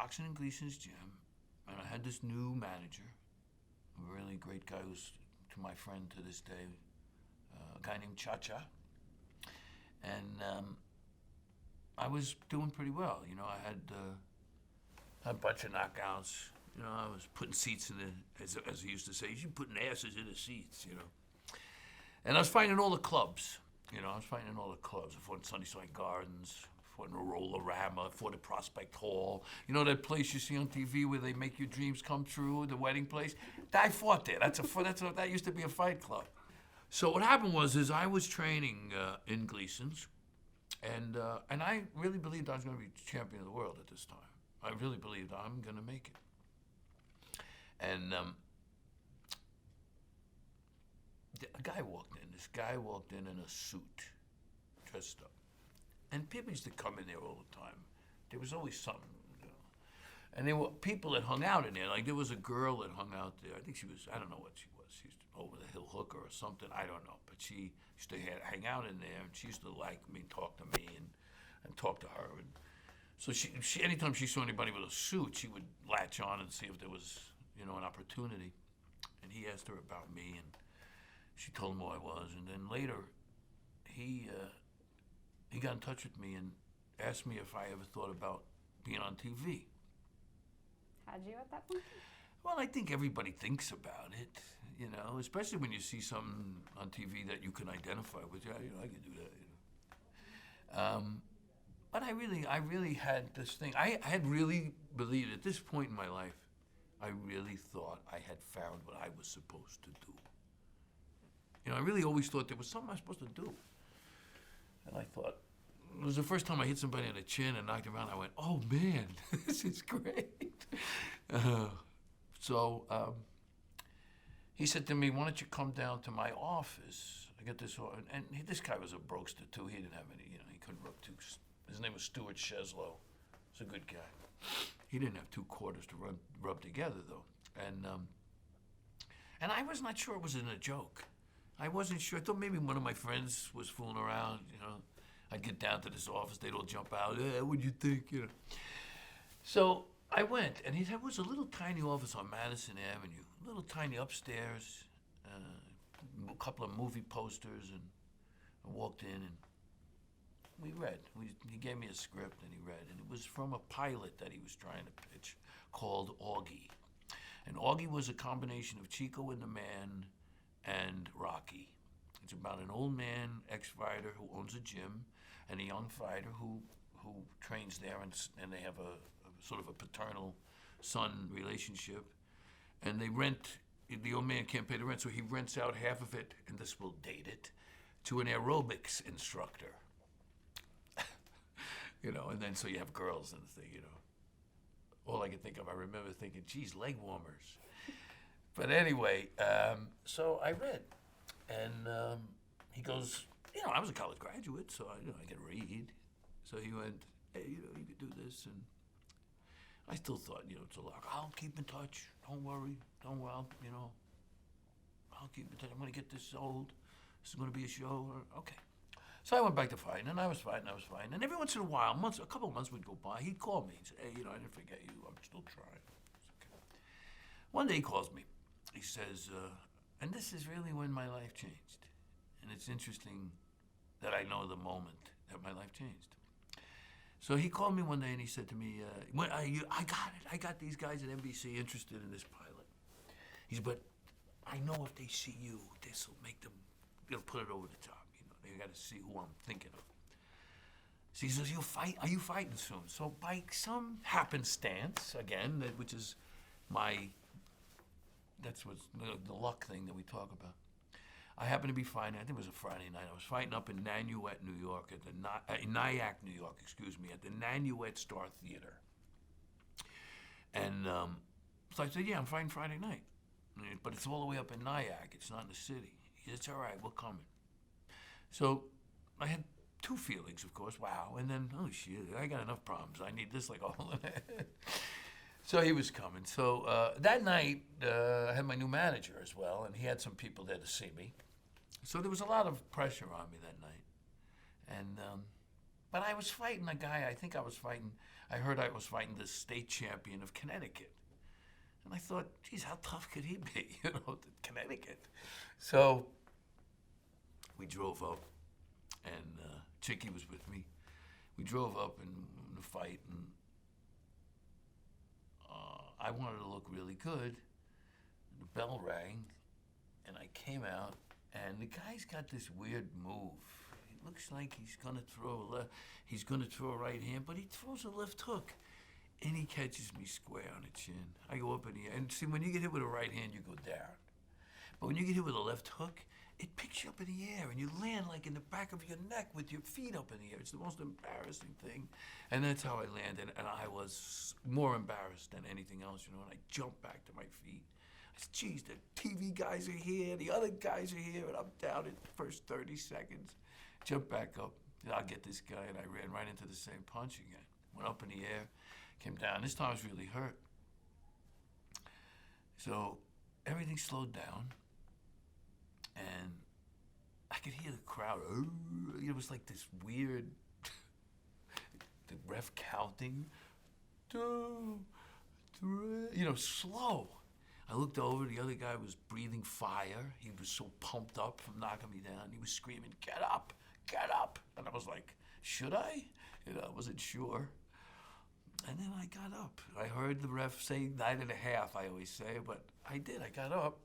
boxing in Gleason's gym, and I had this new manager, a really great guy who's to my friend to this day, a guy named Cha-Cha. And I was doing pretty well. You know, I had a bunch of knockouts. You know, I was putting seats in the, as he used to say, you're putting asses in the seats, you know. And I was fighting in all the clubs. You know, I was fighting in all the clubs. I fought in Sunnyside Gardens, fought in Roller-Rama, fought at Prospect Hall. You know that place you see on TV where they make your dreams come true, the wedding place? I fought there. That used to be a fight club. So what happened was I was training in Gleason's, and I really believed I was going to be champion of the world at this time. I really believed I'm going to make it. And a guy walked in. This guy walked in a suit, dressed up. And people used to come in there all the time. There was always something, you know. And there were people that hung out in there. Like there was a girl that hung out there. I think she was, I don't know what she was. She used to over the hill hooker or something. I don't know. But she used to hang out in there, and she used to like me, talk to me, and talk to her. And so she anytime she saw anybody with a suit, she would latch on and see if there was, you know, an opportunity. And he asked her about me, and she told him who I was. And then later, he got in touch with me and asked me if I ever thought about being on TV. Had you at that point? Well, I think everybody thinks about it, you know, especially when you see something on TV that you can identify with. Yeah, you know, I can do that, you know. But I really had this thing. I had really believed at this point in my life, I really thought I had found what I was supposed to do. You know, I really always thought there was something I was supposed to do. And I thought, it was the first time I hit somebody on the chin and knocked him around. I went, oh man, this is great. So he said to me, why don't you come down to my office? I got this, and this guy was a brokester too. He didn't have any, you know, he couldn't rub two. His name was Stuart Sheslow. He's a good guy. He didn't have two quarters to rub together though. And I was not sure it was in a joke. I wasn't sure. I thought maybe one of my friends was fooling around, you know. I'd get down to this office, they'd all jump out, what'd you think, you know. So I went, and it was a little tiny office on Madison Avenue, a little tiny upstairs, a couple of movie posters, and I walked in, and we read. He gave me a script, and he read, and it was from a pilot that he was trying to pitch called Augie. And Augie was a combination of Chico and the Man and Rocky. It's about an old man, ex-fighter, who owns a gym, and a young fighter who trains there, and they have a sort of a paternal son relationship. And they rent, the old man can't pay the rent, so he rents out half of it, and this will date it, to an aerobics instructor. You know, and then so you have girls and the thing, you know. All I could think of, I remember thinking, geez, leg warmers. But anyway, so I read, and he goes, you know, I was a college graduate, so I could read. So he went, hey, you know, you could do this, and I still thought, you know, it's a lot. I'll keep in touch. Don't worry. You know, I'll keep in touch. I'm gonna get this old. This is gonna be a show. Okay. So I went back to fighting, and I was fighting. And every once in a while, a couple of months would go by, he'd call me. He'd say, hey, you know, I didn't forget you. I'm still trying. Okay. One day he calls me. He says, and this is really when my life changed. And it's interesting that I know the moment that my life changed. So he called me one day and he said to me, I got it. I got these guys at NBC interested in this pilot. He said, but I know if they see you, this will make them, they'll put it over the top. You know, they got to see who I'm thinking of. So he says, are you fighting soon? So by some happenstance, again, which is that's what's the luck thing that we talk about. I happened to be fighting, I think it was a Friday night. I was fighting up in Nanuet, New York, Nyack, New York, at the Nanuet Star Theater. And so I said, yeah, I'm fighting Friday night. But it's all the way up in Nyack, it's not in the city. He said, it's all right, we're coming. So I had two feelings, of course, wow, and then, oh shit, I got enough problems. I need this like all of that. So he was coming. So that night, I had my new manager as well, and he had some people there to see me. So there was a lot of pressure on me that night. And But I was fighting a guy, I heard I was fighting the state champion of Connecticut. And I thought, geez, how tough could he be, Connecticut? So we drove up, and Chicky was with me. We drove up in the fight, and I wanted to look really good. The bell rang, and I came out, and the guy's got this weird move. It looks like he's gonna throw a right hand, but he throws a left hook, and he catches me square on the chin. I go up in the air, and see, when you get hit with a right hand, you go down. But when you get hit with a left hook, it picks you up in the air, and you land like in the back of your neck with your feet up in the air. It's the most embarrassing thing. And that's how I landed, and I was more embarrassed than anything else, and I jumped back to my feet. I said, geez, the TV guys are here, the other guys are here, and I'm down in the first 30 seconds. Jumped back up, I'll get this guy, and I ran right into the same punch again. Went up in the air, came down. This time I was really hurt. So everything slowed down, and I could hear the crowd. It was like this weird, the ref counting, 2, 3, slow. I looked over, the other guy was breathing fire. He was so pumped up from knocking me down. He was screaming, get up, get up. And I was like, should I? I wasn't sure. And then I got up. I heard the ref say 9.5, I always say, but I did, I got up.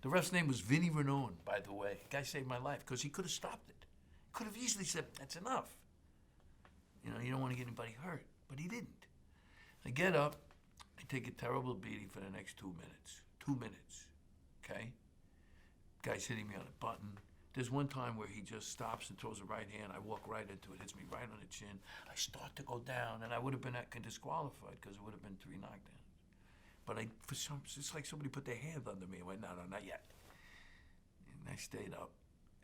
The ref's name was Vinny Renone, by the way. The guy saved my life, because he could have stopped it. He could have easily said, that's enough. You don't want to get anybody hurt, but he didn't. I get up, I take a terrible beating for the next 2 minutes. 2 minutes, okay? Guy's hitting me on a button. There's one time where he just stops and throws a right hand. I walk right into it, hits me right on the chin. I start to go down, and I would have been disqualified, because it would have been 3 knockdowns. But it's like somebody put their hand under me. I went, no, not yet. And I stayed up.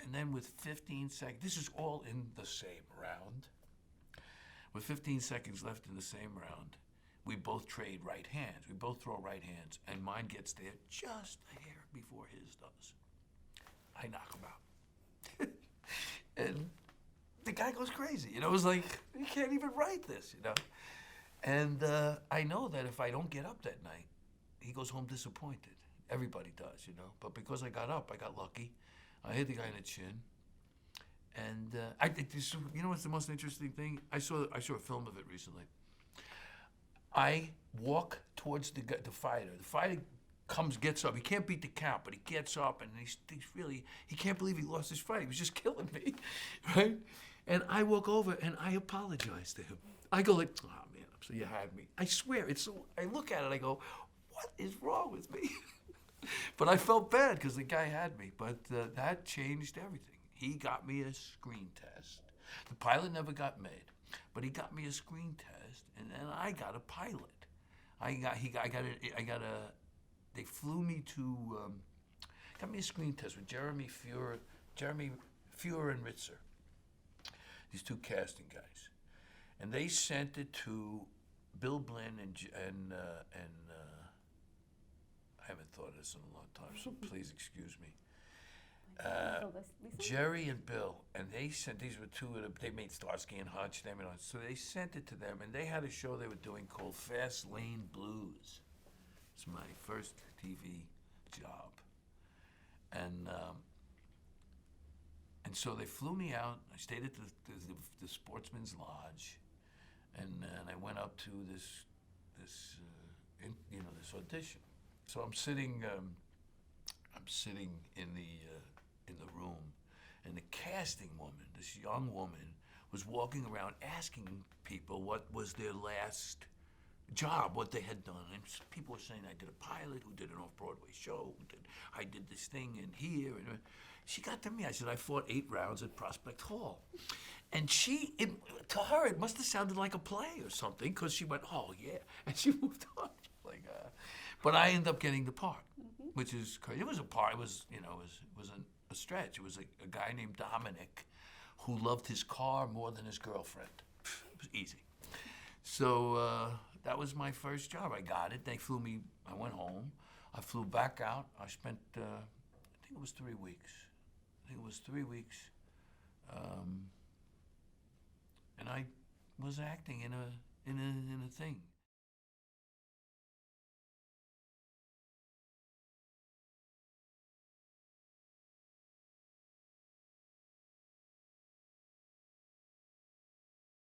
And then with 15 seconds, this is all in the same round. With 15 seconds left in the same round, we both trade right hands. We both throw right hands, and mine gets there just a hair before his does. I knock him out. And the guy goes crazy. It was like, you can't even write this, And I know that if I don't get up that night, he goes home disappointed. Everybody does, But because I got up, I got lucky. I hit the guy in the chin. And I think this, what's the most interesting thing? I saw a film of it recently. I walk towards the fighter. The fighter gets up. He can't beat the count, but he gets up, and he can't believe he lost his fight. He was just killing me, right? And I walk over, and I apologize to him. I go like, oh, man, so you had me. I swear, I look at it, I go, what is wrong with me? But I felt bad, because the guy had me. But that changed everything. He got me a screen test. The pilot never got made, but he got me a screen test, and then I got a pilot. They flew me to, got me a screen test with Jeremy Fuhrer and Ritzer, these 2 casting guys. And they sent it to Bill Blinn and I haven't thought of this in a long time, so please excuse me. Jerry and Bill, and these were 2 of them, they made Starsky and Hutch, so they sent it to them, and they had a show they were doing called Fast Lane Blues. It's my first TV job. And so they flew me out. I stayed at the Sportsman's Lodge, and I went up to this audition. So I'm sitting in the room, and the casting woman, this young woman, was walking around asking people what was their last job, what they had done. And people were saying, I did a pilot, who did an off-Broadway show, I did this thing in here. And she got to me. I said, I fought 8 rounds at Prospect Hall. And to her, it must have sounded like a play or something, because she went, oh, yeah. And she moved on. But I ended up getting the part, which is crazy. It was a part. It was a stretch. It was a guy named Dominic who loved his car more than his girlfriend. It was easy. So that was my first job. I got it. They flew me. I went home. I flew back out. I spent, I think it was 3 weeks. and I was acting in a thing.